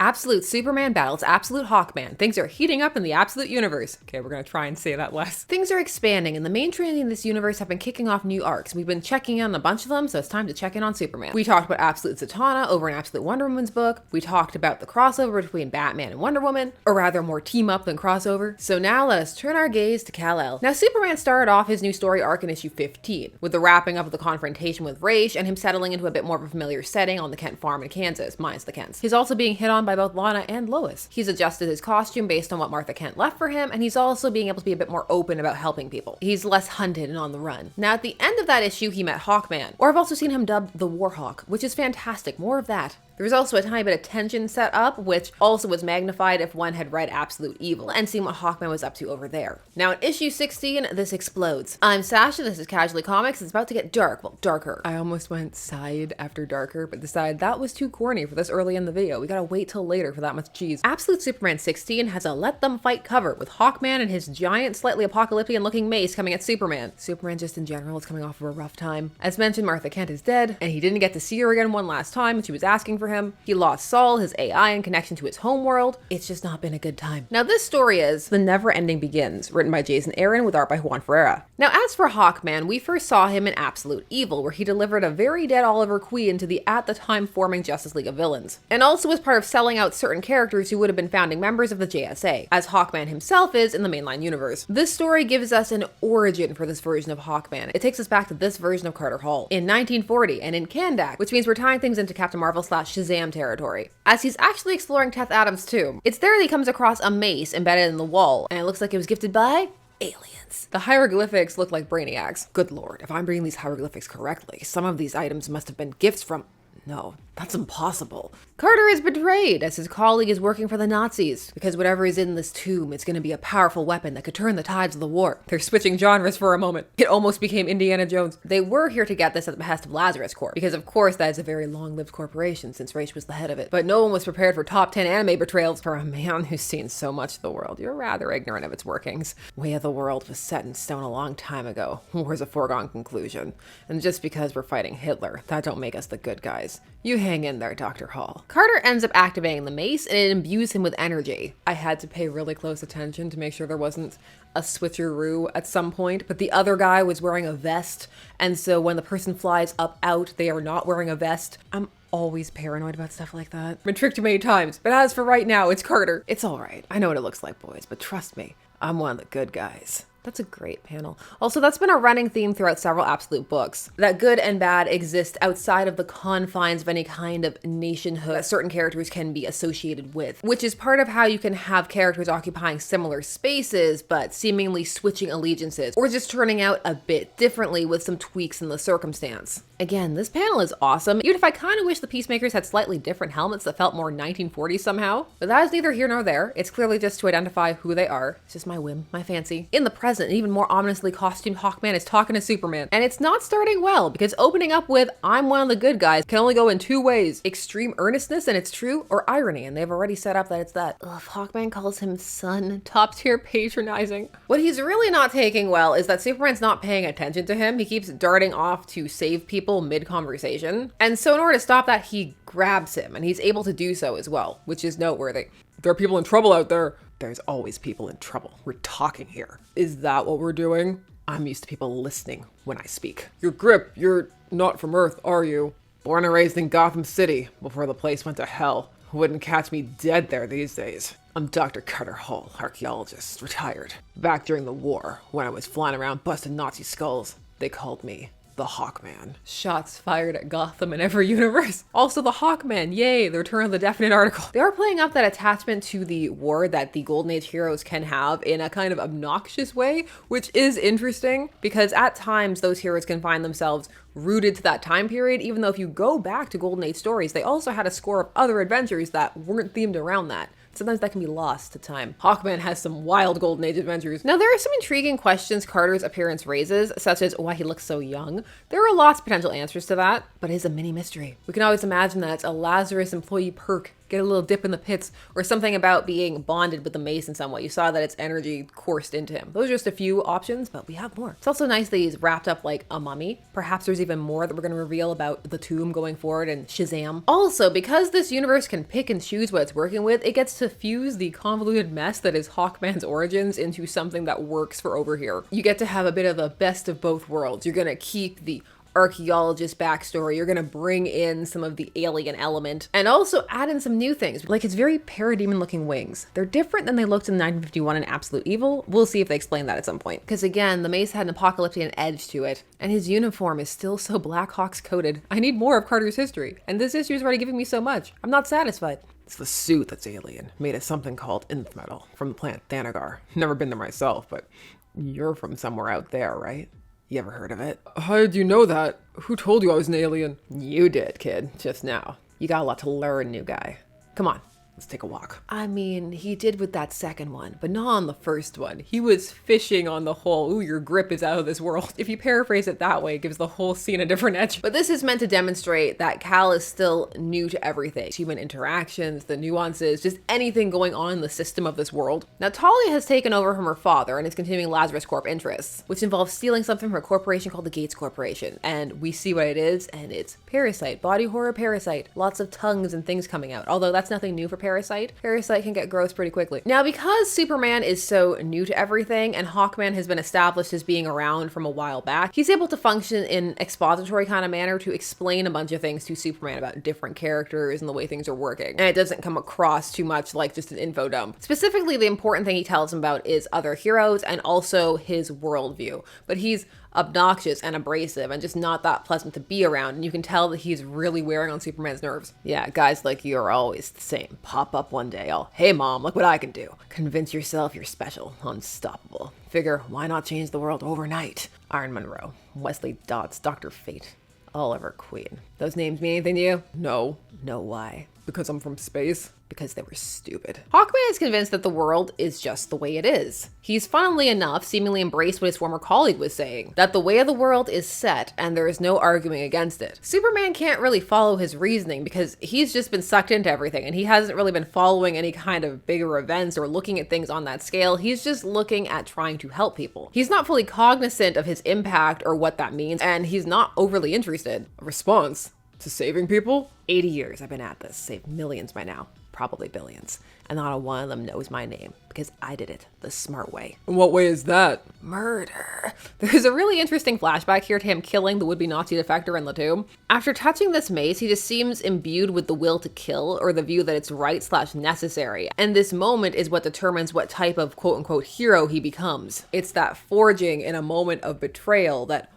Absolute Superman battles Absolute Hawkman. Things are heating up in the Absolute Universe. Okay, we're gonna try and say that less. Things are expanding, and the main trends in this universe have been kicking off new arcs. We've been checking in on a bunch of them, so it's time to check in on Superman. We talked about Absolute Zatanna over in Absolute Wonder Woman's book. We talked about the crossover between Batman and Wonder Woman, or rather more team up than crossover. So now let us turn our gaze to Kal-El. Now Superman started off his new story arc in issue 15, with the wrapping up of the confrontation with Raish and him settling into a bit more of a familiar setting on the Kent farm in Kansas, minus the Kents. He's also being hit on by both Lana and Lois. He's adjusted his costume based on what Martha Kent left for him, and he's also being able to be a bit more open about helping people. He's less hunted and on the run. Now at the end of that issue, he met Hawkman, or I've also seen him dubbed the Warhawk, which is fantastic. More of that. There was also a tiny bit of tension set up, which also was magnified if one had read Absolute Evil and seen what Hawkman was up to over there. Now in issue 16, this explodes. I'm Sasha, this is Casually Comics. It's about to get dark, well, darker. I almost went side after darker, but decided that was too corny for this early in the video. We gotta wait till later for that much cheese. Absolute Superman 16 has a Let Them Fight cover with Hawkman and his giant, slightly apocalyptic looking mace coming at Superman. Superman just in general is coming off of a rough time. As mentioned, Martha Kent is dead, and he didn't get to see her again one last time, and she was asking for him. He lost Saul, his AI, and connection to his homeworld. It's just not been a good time. Now this story is The Never Ending Begins, written by Jason Aaron with art by Juan Ferreira. Now as for Hawkman, we first saw him in Absolute Evil, where he delivered a very dead Oliver Queen to the at the time forming Justice League of Villains, and also was part of selling out certain characters who would have been founding members of the JSA, as Hawkman himself is in the mainline universe. This story gives us an origin for this version of Hawkman. It takes us back to this version of Carter Hall in 1940 and in Kandak, which means we're tying things into Captain Marvel / Shazam territory, as he's actually exploring Teth Adams' tomb. It's there that he comes across a mace embedded in the wall, and it looks like it was gifted by aliens. The hieroglyphics look like Brainiacs. Good lord, if I'm reading these hieroglyphics correctly, some of these items must have been gifts from... No, that's impossible. Carter is betrayed as his colleague is working for the Nazis, because whatever is in this tomb is going to be a powerful weapon that could turn the tides of the war. They're switching genres for a moment. It almost became Indiana Jones. They were here to get this at the behest of Lazarus Corp, because of course that is a very long-lived corporation since Raish was the head of it. But no one was prepared for top 10 anime betrayals for a man who's seen so much of the world. You're rather ignorant of its workings. Way of the World was set in stone a long time ago. War's a foregone conclusion. And just because we're fighting Hitler, that don't make us the good guys. You hang in there, Dr. Hall. Carter ends up activating the mace, and it imbues him with energy. I had to pay really close attention to make sure there wasn't a switcheroo at some point, but the other guy was wearing a vest, and so when the person flies up out, they are not wearing a vest. I'm always paranoid about stuff like that. I've been tricked too many times, but as for right now, it's Carter. It's all right. I know what it looks like, boys, but trust me, I'm one of the good guys. That's a great panel. Also, that's been a running theme throughout several Absolute books, that good and bad exist outside of the confines of any kind of nationhood that certain characters can be associated with, which is part of how you can have characters occupying similar spaces, but seemingly switching allegiances, or just turning out a bit differently with some tweaks in the circumstance. Again, this panel is awesome, even if I kind of wish the Peacemakers had slightly different helmets that felt more 1940s somehow. But that is neither here nor there. It's clearly just to identify who they are. It's just my whim, my fancy. In the present, an even more ominously costumed Hawkman is talking to Superman. And it's not starting well, because opening up with, I'm one of the good guys, can only go in two ways. Extreme earnestness, and it's true, or irony, and they've already set up that it's that. Ugh, Hawkman calls him son, top tier patronizing. What he's really not taking well is that Superman's not paying attention to him. He keeps darting off to save people mid-conversation. And so in order to stop that, he grabs him, and he's able to do so as well, which is noteworthy. There are people in trouble out there. There's always people in trouble. We're talking here. Is that what we're doing? I'm used to people listening when I speak. Your grip, you're not from Earth, are you? Born and raised in Gotham City before the place went to hell. Wouldn't catch me dead there these days. I'm Dr. Carter Hall, archaeologist, retired. Back during the war, when I was flying around busting Nazi skulls, they called me the Hawkman. Shots fired at Gotham in every universe. Also the Hawkman, yay, the return of the definite article. They are playing up that attachment to the war that the Golden Age heroes can have in a kind of obnoxious way, which is interesting because at times those heroes can find themselves rooted to that time period, even though if you go back to Golden Age stories, they also had a score of other adventures that weren't themed around that. Sometimes that can be lost to time. Hawkman has some wild Golden Age adventures. Now, there are some intriguing questions Carter's appearance raises, such as why he looks so young. There are lots of potential answers to that, but it is a mini mystery. We can always imagine that it's a Lazarus employee perk get a little dip in the pits, or something about being bonded with the mace in some way. You saw that its energy coursed into him. Those are just a few options, but we have more. It's also nice that he's wrapped up like a mummy. Perhaps there's even more that we're going to reveal about the tomb going forward and Shazam. Also, because this universe can pick and choose what it's working with, it gets to fuse the convoluted mess that is Hawkman's origins into something that works for over here. You get to have a bit of a best of both worlds. You're going to keep the archaeologist backstory, you're gonna bring in some of the alien element and also add in some new things, like his very parademon looking wings. They're different than they looked in 1951 in Absolute Evil. We'll see if they explain that at some point, because again, the mace had an apocalyptic edge to it, and his uniform is still so Blackhawks coded. I need more of Carter's history, and this issue is already giving me so much. I'm not satisfied. It's the suit that's alien, made of something called nth metal from the planet Thanagar. Never been there myself, but you're from somewhere out there, right? You ever heard of it? How did you know that? Who told you I was an alien? You did, kid, just now. You got a lot to learn, new guy. Come on, let's take a walk. I mean, he did with that second one, but not on the first one. He was fishing on the whole, ooh, your grip is out of this world. If you paraphrase it that way, it gives the whole scene a different edge. But this is meant to demonstrate that Cal is still new to everything. Human interactions, the nuances, just anything going on in the system of this world. Now, Talia has taken over from her father and is continuing Lazarus Corp interests, which involves stealing something from a corporation called the Gates Corporation. And we see what it is, and it's Parasite, body horror Parasite. Lots of tongues and things coming out, although that's nothing new for Parasite. Parasite can get gross pretty quickly. Now, because Superman is so new to everything and Hawkman has been established as being around from a while back, he's able to function in expository kind of manner to explain a bunch of things to Superman about different characters and the way things are working. And it doesn't come across too much like just an info dump. Specifically, the important thing he tells him about is other heroes and also his worldview. But he's obnoxious and abrasive and just not that pleasant to be around, and you can tell that he's really wearing on Superman's nerves. Yeah, guys like you are always the same. Pop up one day, hey mom, look what I can do. Convince yourself you're special, unstoppable. Figure, why not change the world overnight? Iron Monroe, Wesley Dodds, Dr. Fate, Oliver Queen. Those names mean anything to you? No. No, why? Because I'm from space? Because they were stupid. Hawkman is convinced that the world is just the way it is. He's funnily enough seemingly embraced what his former colleague was saying, that the way of the world is set and there is no arguing against it. Superman can't really follow his reasoning because he's just been sucked into everything and he hasn't really been following any kind of bigger events or looking at things on that scale. He's just looking at trying to help people. He's not fully cognizant of his impact or what that means, and he's not overly interested. A response to saving people? 80 years I've been at this, saved millions by now. Probably billions, and not a one of them knows my name because I did it the smart way. And what way is that? Murder. There's a really interesting flashback here to him killing the would-be Nazi defector in the tomb. After touching this mace, he just seems imbued with the will to kill or the view that it's right/necessary. And this moment is what determines what type of quote-unquote hero he becomes. It's that forging in a moment of betrayal that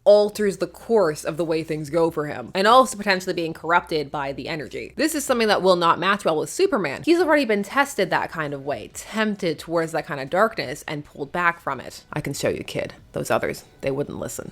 alters the course of the way things go for him, and also potentially being corrupted by the energy. This is something that will not match well with Superman. He's already been tested that kind of way, tempted towards that kind of darkness, and pulled back from it. I can show you, kid. Those others, they wouldn't listen.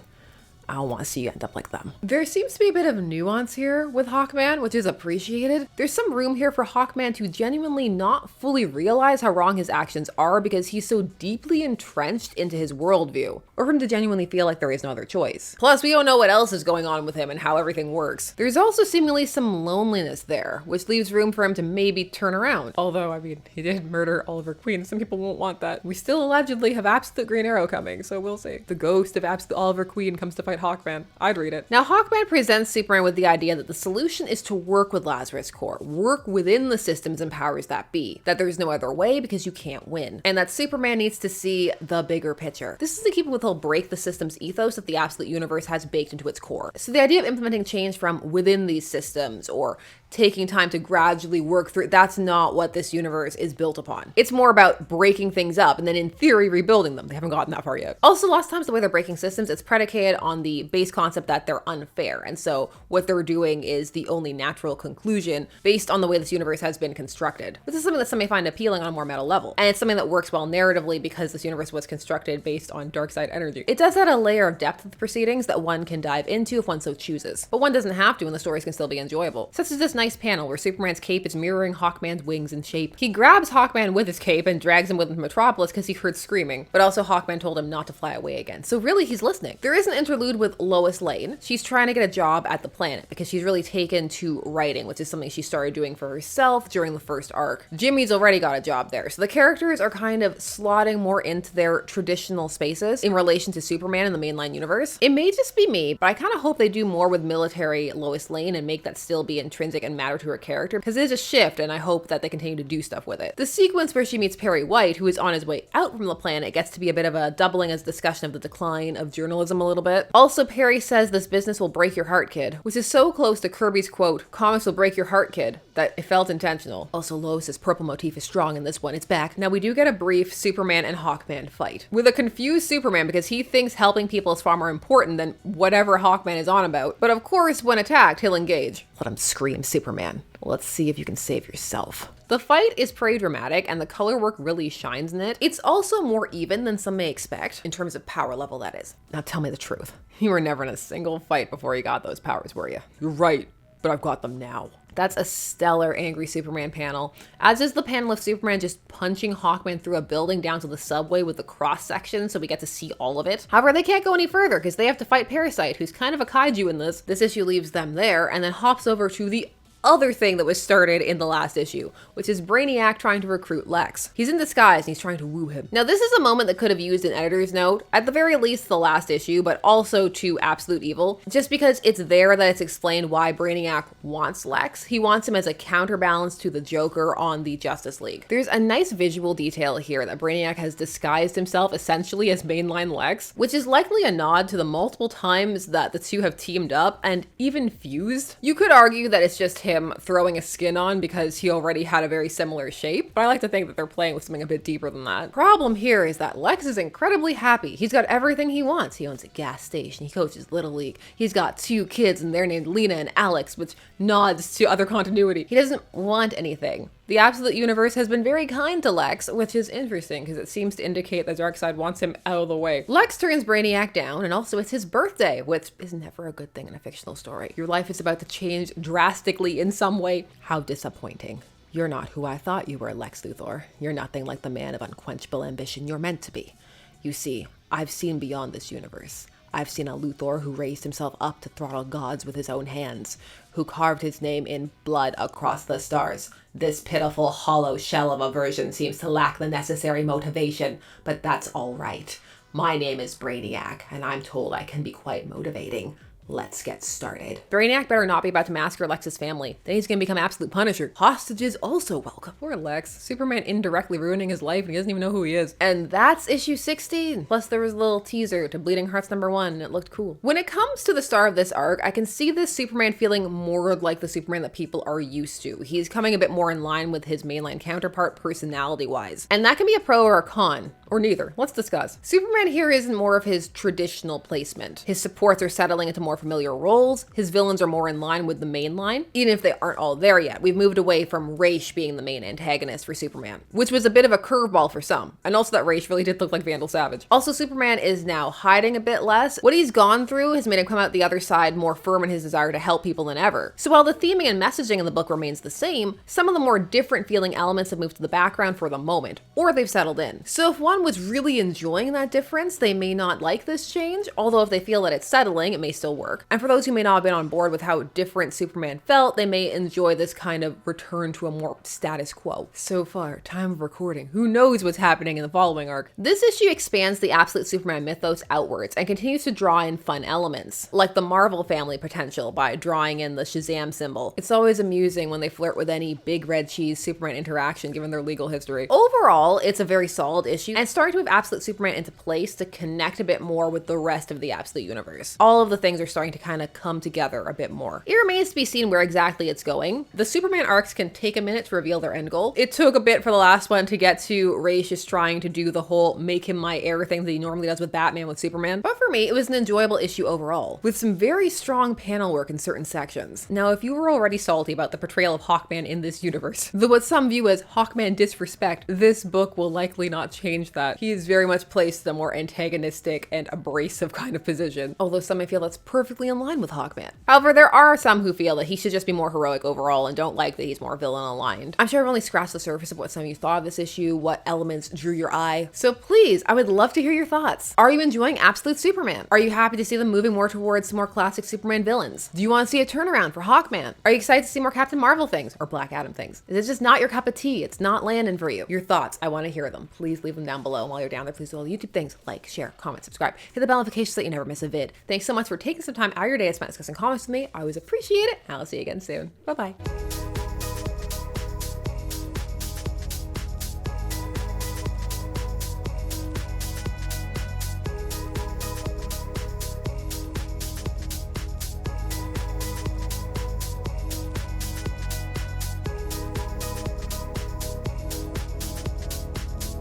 I don't want to see you end up like them. There seems to be a bit of nuance here with Hawkman, which is appreciated. There's some room here for Hawkman to genuinely not fully realize how wrong his actions are because he's so deeply entrenched into his worldview, or for him to genuinely feel like there is no other choice. Plus, we don't know what else is going on with him and how everything works. There's also seemingly some loneliness there, which leaves room for him to maybe turn around. Although, I mean, he did murder Oliver Queen. Some people won't want that. We still allegedly have Absolute Green Arrow coming, so we'll see. The ghost of Absolute Oliver Queen comes to fight Hawkman. I'd read it. Now, Hawkman presents Superman with the idea that the solution is to work with Lazarus Corp, work within the systems and powers that be, that there's no other way because you can't win, and that Superman needs to see the bigger picture. This is to keep with he'll break the system's ethos that the Absolute Universe has baked into its core. So the idea of implementing change from within these systems or taking time to gradually work through, that's not what this universe is built upon. It's more about breaking things up and then in theory rebuilding them. They haven't gotten that far yet. Also, lots of times the way they're breaking systems, it's predicated on the base concept that they're unfair. And so what they're doing is the only natural conclusion based on the way this universe has been constructed. This is something that some may find appealing on a more meta level. And it's something that works well narratively because this universe was constructed based on dark side energy. It does add a layer of depth to the proceedings that one can dive into if one so chooses. But one doesn't have to, and the stories can still be enjoyable. Such as this nice nice panel where Superman's cape is mirroring Hawkman's wings and shape. He grabs Hawkman with his cape and drags him with him to Metropolis because he heard screaming, but also Hawkman told him not to fly away again. So really he's listening. There is an interlude with Lois Lane. She's trying to get a job at the planet because she's really taken to writing, which is something she started doing for herself during the first arc. Jimmy's already got a job there. So the characters are kind of slotting more into their traditional spaces in relation to Superman in the mainline universe. It may just be me, but I kind of hope they do more with military Lois Lane and make that still be intrinsic and matter to her character, because it is a shift and I hope that they continue to do stuff with it. The sequence where she meets Perry White, who is on his way out from the planet, gets to be a bit of a doubling as discussion of the decline of journalism a little bit. Also, Perry says this business will break your heart, kid, which is so close to Kirby's quote, "Comics will break your heart, kid," that it felt intentional. Also, Lois's purple motif is strong in this one. It's back. Now we do get a brief Superman and Hawkman fight with a confused Superman because he thinks helping people is far more important than whatever Hawkman is on about. But of course, when attacked, he'll engage. Let him scream, Superman. Let's see if you can save yourself. The fight is pretty dramatic and the color work really shines in it. It's also more even than some may expect, in terms of power level that is. Now tell me the truth. You were never in a single fight before you got those powers, were you? You're right, but I've got them now. That's a stellar angry Superman panel, as is the panel of Superman just punching Hawkman through a building down to the subway with the cross section so we get to see all of it. However, they can't go any further because they have to fight Parasite, who's kind of a kaiju in this. This issue leaves them there and then hops over to the other thing that was started in the last issue, which is Brainiac trying to recruit Lex. He's in disguise and he's trying to woo him. Now this is a moment that could have used an editor's note, at the very least the last issue, but also to Absolute Evil, just because it's there that it's explained why Brainiac wants Lex. He wants him as a counterbalance to the Joker on the Justice League. There's a nice visual detail here that Brainiac has disguised himself essentially as mainline Lex, which is likely a nod to the multiple times that the two have teamed up and even fused. You could argue that it's just him throwing a skin on because he already had a very similar shape, but I like to think that they're playing with something a bit deeper than that. Problem here is that Lex is incredibly happy. He's got everything he wants. He owns a gas station, he coaches Little League, he's got 2 kids and they're named Lena and Alex, which nods to other continuity. He doesn't want anything. The Absolute Universe has been very kind to Lex, which is interesting because it seems to indicate that Darkseid wants him out of the way. Lex turns Brainiac down, and also it's his birthday, which is never a good thing in a fictional story. Your life is about to change drastically in some way. How disappointing. You're not who I thought you were, Lex Luthor. You're nothing like the man of unquenchable ambition you're meant to be. You see, I've seen beyond this universe. I've seen a Luthor who raised himself up to throttle gods with his own hands, who carved his name in blood across the stars. This pitiful, hollow shell of a version seems to lack the necessary motivation, but that's all right. My name is Brainiac, and I'm told I can be quite motivating. Let's get started. Brainiac better not be about to massacre Lex's family. Then he's gonna become absolute Punisher. Hostages also welcome. Poor Lex. Superman indirectly ruining his life and he doesn't even know who he is. And that's issue 16. Plus there was a little teaser to Bleeding Hearts #1 and it looked cool. When it comes to the star of this arc, I can see this Superman feeling more like the Superman that people are used to. He's coming a bit more in line with his mainline counterpart personality-wise. And that can be a pro or a con, or neither. Let's discuss. Superman here isn't more of his traditional placement. His supports are settling into more familiar roles. His villains are more in line with the main line, even if they aren't all there yet. We've moved away from Raish being the main antagonist for Superman, which was a bit of a curveball for some. And also that Raish really did look like Vandal Savage. Also, Superman is now hiding a bit less. What he's gone through has made him come out the other side more firm in his desire to help people than ever. So while the theming and messaging in the book remains the same, some of the more different feeling elements have moved to the background for the moment, or they've settled in. So if one was really enjoying that difference, they may not like this change, although if they feel that it's settling, it may still work. And for those who may not have been on board with how different Superman felt, they may enjoy this kind of return to a more status quo. So far, time of recording, who knows what's happening in the following arc. This issue expands the Absolute Superman mythos outwards and continues to draw in fun elements, like the Marvel family potential by drawing in the Shazam symbol. It's always amusing when they flirt with any big red cheese Superman interaction given their legal history. Overall, it's a very solid issue and starting to move Absolute Superman into place to connect a bit more with the rest of the Absolute Universe. All of the things are starting to kind of come together a bit more. It remains to be seen where exactly it's going. The Superman arcs can take a minute to reveal their end goal. It took a bit for the last one to get to Raish just trying to do the whole make him my heir thing that he normally does with Batman with Superman. But for me, it was an enjoyable issue overall, with some very strong panel work in certain sections. Now, if you were already salty about the portrayal of Hawkman in this universe, the what some view as Hawkman disrespect, this book will likely not change that he is very much placed in a more antagonistic and abrasive kind of position, although some may feel that's perfectly in line with Hawkman. However, there are some who feel that he should just be more heroic overall and don't like that he's more villain aligned. I'm sure I've only scratched the surface of what some of you thought of this issue, what elements drew your eye. So please, I would love to hear your thoughts. Are you enjoying Absolute Superman? Are you happy to see them moving more towards some more classic Superman villains? Do you want to see a turnaround for Hawkman? Are you excited to see more Captain Marvel things or Black Adam things? Is it just not your cup of tea? It's not landing for you. Your thoughts, I want to hear them. Please leave them down below. And while you're down there, please do all the YouTube things. Like, share, comment, subscribe. Hit the bell notification so that you never miss a vid. Thanks so much for taking some time out of your day to spend discussing comics with me. I always appreciate it. I'll see you again soon. Bye-bye.